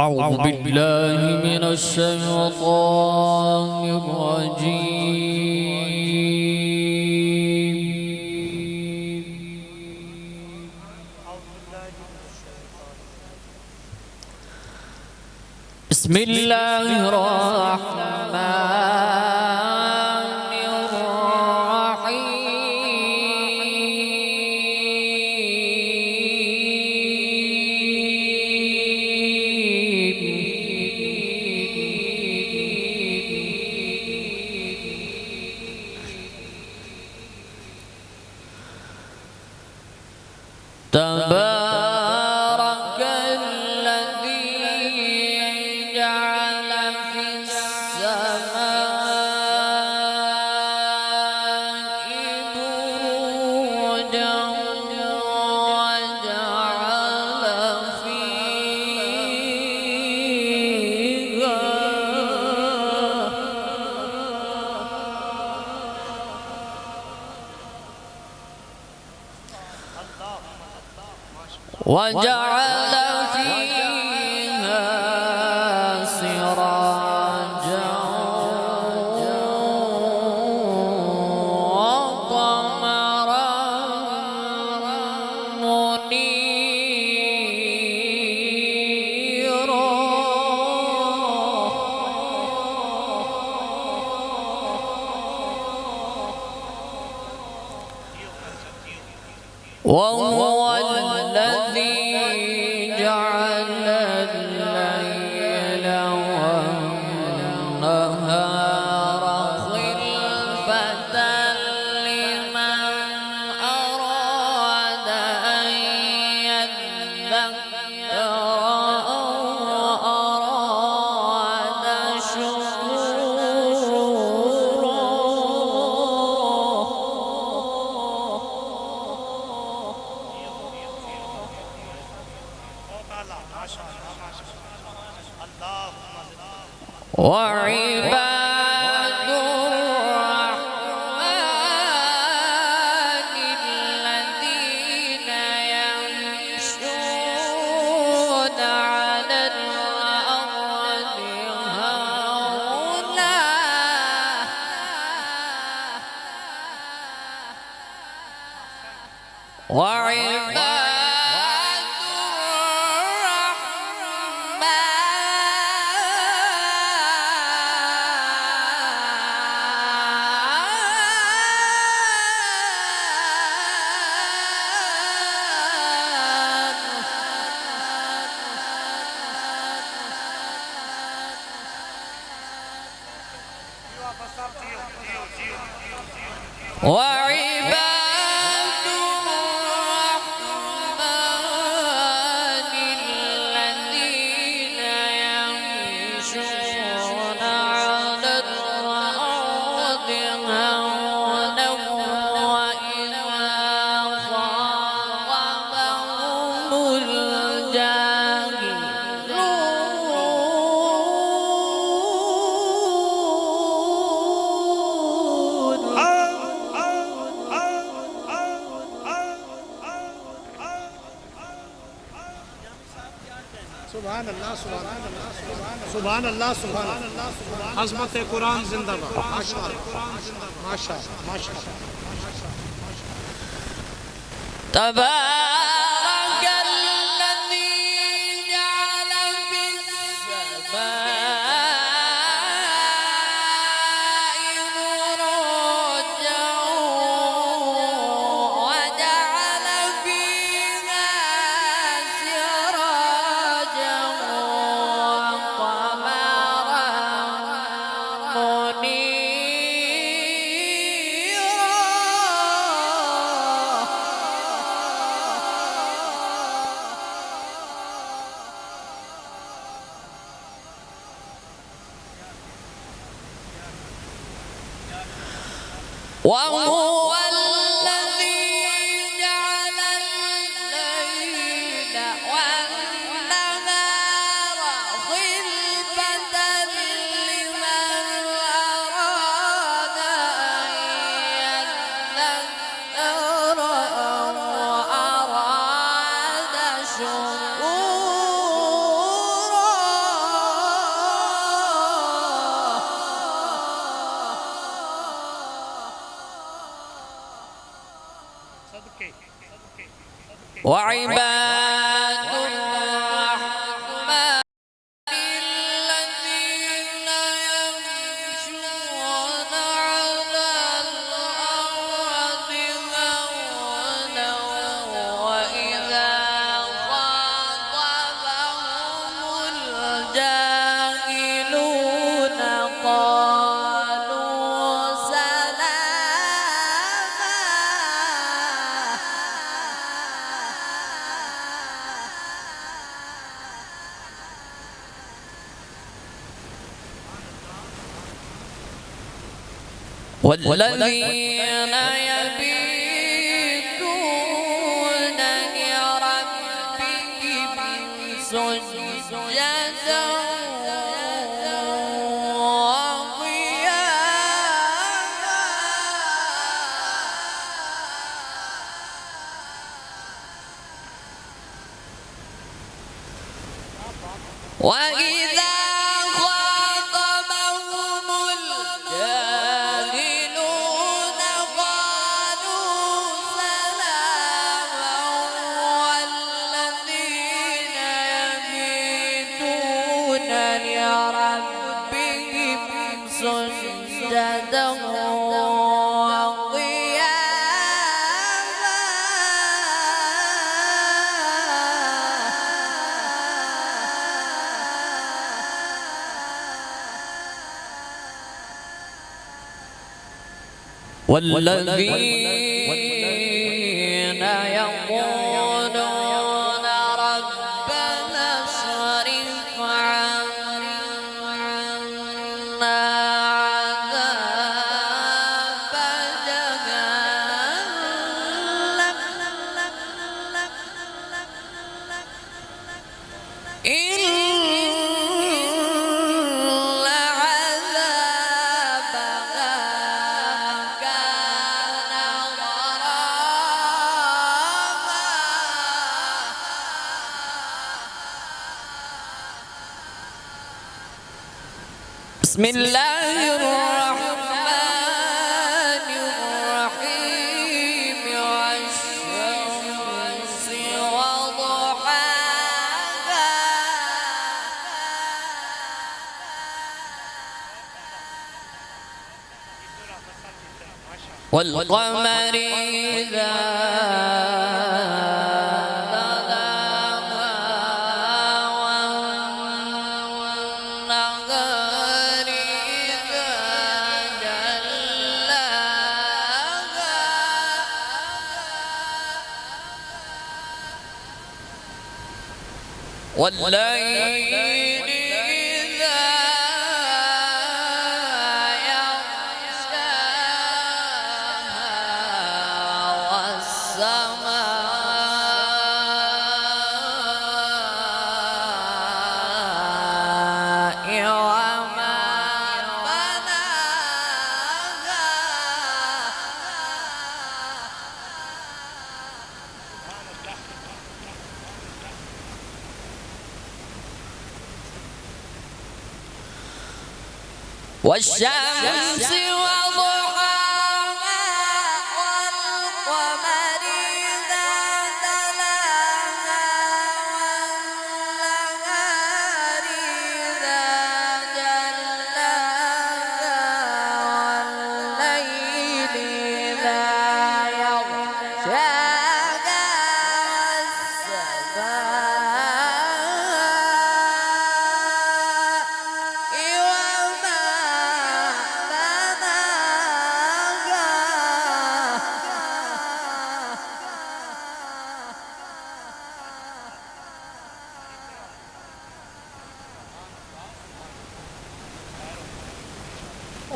أعوذ بالله من الشيطان الرجيم. بسم الله الرحمن تبارك الذي جعل في السماء بروجا وجعل فيها سراجا وقمرا منيرا وهو الذي جعل الليل والنهار خلفة لمن أراد أن يذكر أو أراد شكورا. وعباد الرحمن الذين يمشون على الأرض هونا وعباد الرحمن الذين يمشون على الأرض هونا وإذا خاطبهم سبحان اللہ سبحان اللہ سبحان اللہ عظمت قرآن زندہ باد. ماشاءاللہ ماشاءاللہ ماشاءاللہ. تبارك الذي جعل في السماء بروجا وجعل فيها سراجا وقمرا وهو الذي جعل الليل والنهار خلفة لمن أراد أن يذكر أو أراد شكورا. وعباد الرحمن الذين يمشون على الأرض هونا وإذا خاطبهم الجاهلون قالوا سلاما. والذين يبيتون لربهم سجدا وقياما وإذا خاطبهم الجاهلون قالوا سلاما. والذين يبيتون لربهم سجدا والذين يقولون ربنا اصرف عنا عذاب جهنم إن عذابها كان غراما. بسم الله الرحمن الرحيم والشمس وضحاها والقمر إذا والنهار إذا جلاها والليل إذا يغشاها والسماء وما بناها والشمس وضحاها والقمر إذا تلاها والنهار إذا جلاها والليل إذا يغشاها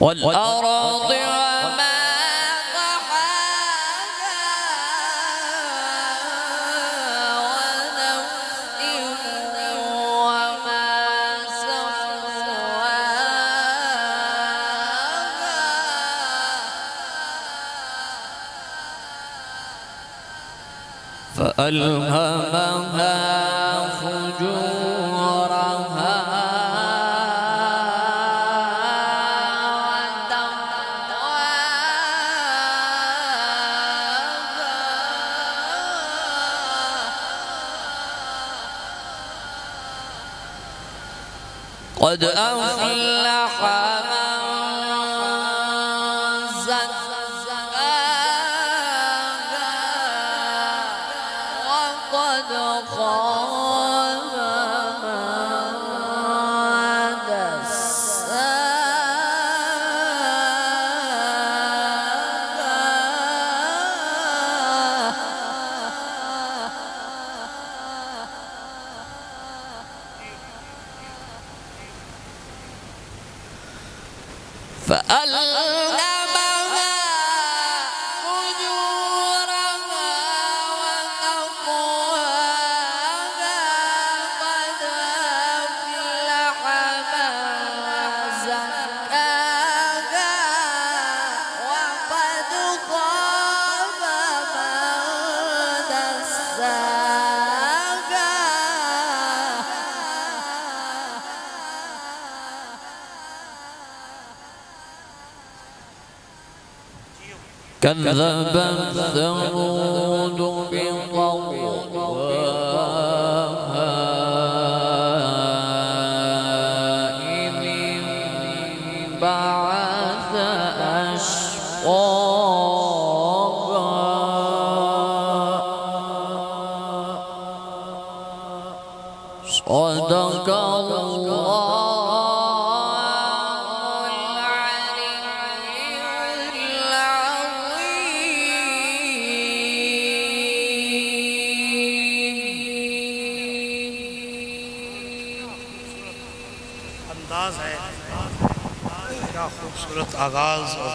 والأرض وما طحاها ونفس وما سواها فألهمها فجورها وتقواها قد أفلح من زكاها وقد خاب من دساها فألهمها فجورها وتقواها قد أفلح من زكاها وقد خاب من دساها كذبت ثمود بطغواها إذ انبعث أشقاها صدق الله अंदाज है, क्या खूबसूरत आगाज और